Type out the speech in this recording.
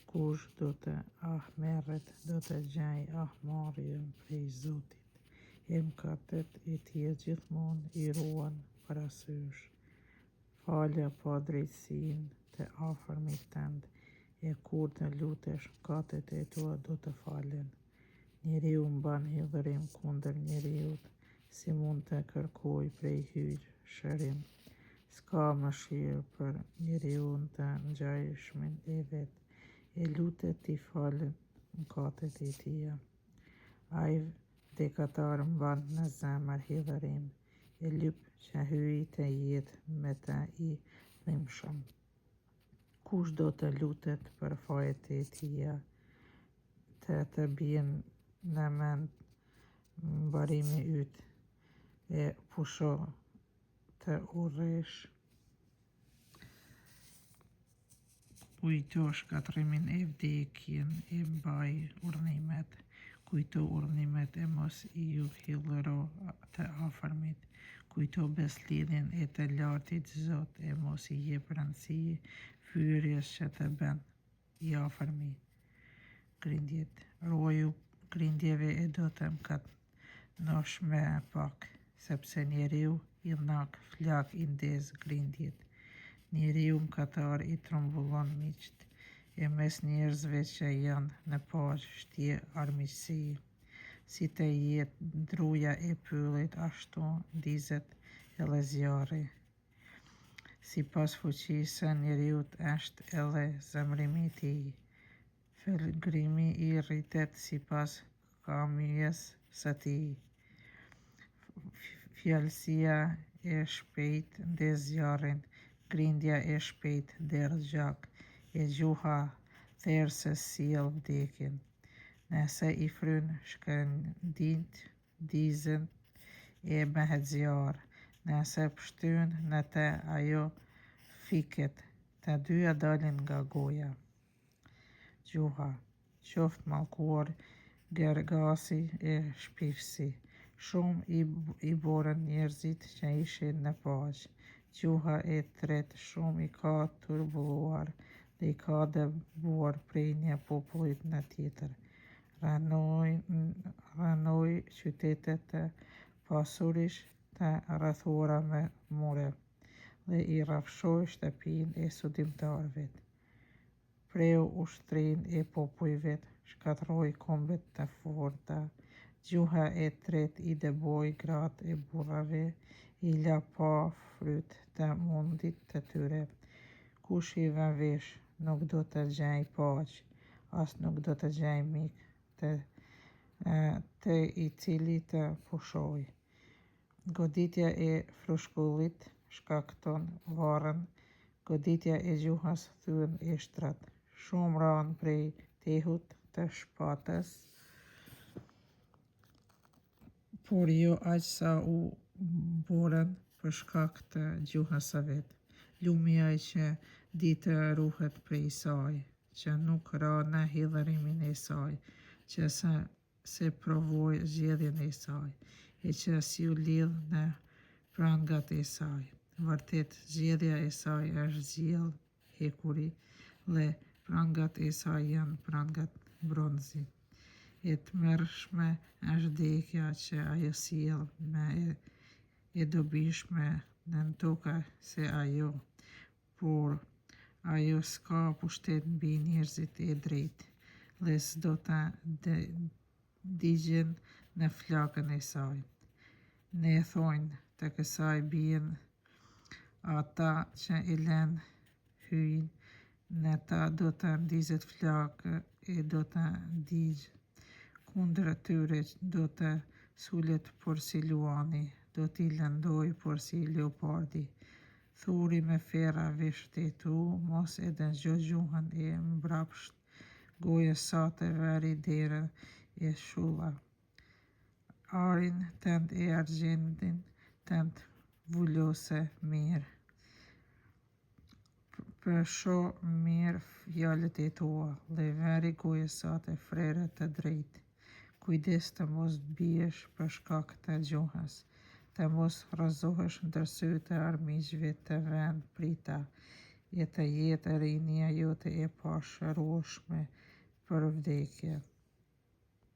Kush do të merret, do të gjej marrjen prej Zotit. E mëkatet e tij gjithmonë i ruan parasysh. Falja pa drejtsinë të afërmit tënd, e kur të lutesh mëkatet e tua do të falen. Njeriu mban hidhërim kundër njeriut, si mund të kërkoj prej hyj shërim. S'ka mëshirë për njeriun të ngjajshmin e vet, e lutet t'i falen mëkatet e tia. Ai vdektar mban në zemër hidhërim, e lyp që hyj të jetë me të i dhimbshëm. Kush do të lutet për fajet e tia, të bijnë në mend mbarimi yt, e pusho të urresh. Kujto shkatrimin e vdekjen, e mbaj urdhnimet. Kujto urdhnimet e mos i ju hillëro të afërmit. Kujto beslidhjen e të lartit Zot, e mos i jep rëndësi fyerjes që të bën i afërmi. Grindjet. Ruaju grindjeve e do të mëkatnosh me pak, sepse njeriu i lnak flak i ndez grindjet. Njeriu mëkatar i trumbullon miqt, e mes njerëzve që janë në paqe shtje armiqësi. Si të jetë ndruja e pyllit, ashtu ndizet edhe zjarri. Sipas fuqisë së njeriut është edhe zemrimi i tij. Felgrimi i rritet sipas kamjes së tij. Fjalësia e shpejt ndez zjarrin, grindja e shpejt derdh gjak, e gjuha therrëse sjell vdekjen. Nëse i fryn shkëndijt, dizet e bëhet zjarr. Nëse pshtyn në të, ajo fiket. Të dyja dalin nga goja. Gjuha. Qoftë mallkuar gergasi e shpifsi. Shumë i borën njerëzit që ishin në paqe. Gjuha e tretë shumë i ka turbulluar dhe i ka dëbuar prej një popullit në tjetër. Rënoi qytetet të pasurish të rrethuara me mure, dhe i rrafshoi shtëpinë e sudimtarëve. Preu ushtrinë e popujve, shkatërroi kombet të forta. Gjuha e tretë i dëboi gratë e burrave, i la pa fryt të mundit të tyre. Kush i vën vesh nuk do të gjej paqe, as nuk do të gjej mik të i cili të pushoj. Goditja e frushkullit shkakton varrën, goditja e gjuhës thyen ishtrat. Shumë ranë prej tehut të shpatës, por jo aq sa u borën për shkak të gjuhës së vet. Lumi ai që di të ruhet prej saj, që nuk ra në hidhërimin e saj, që se provoi zgjedhjen e saj, e që s'ju lidh në prangat e saj. Vërtet, zgjedhja e saj është zgjellë hekuri, dhe prangat e saj janë prangat bronzi. E tmerrshme është vdekja që ajo sjell, më e dobishme nën tokë se ajo, por ajo s'ka pushtet mbi njerëzit e drejtë, dhe s'do të digjen në flakën e saj. Ne thojnë të kësaj bien ata që i lënë hyjnë, në ta do të ndizet flakë e do të digjë. Kundër tyre do të sulet por si luani, do t'i lëndoj por si leopardi. Thuri me ferra veshët e tu, mos e dëgjo gjuhën e mbrapsht, gojës sa të veri derën e shulla. Arin tënd e argjendin tënd vullose mirë. Përsho mirë fjalët e tua, dhe veri gojës sa të frere të drejtë. Kujdes të mos biesh për shkak të gjuhës, të mos rrëzohesh ndër sy të armiqve të vend prita, jetë e rinia jote e pashërueshme për vdekje.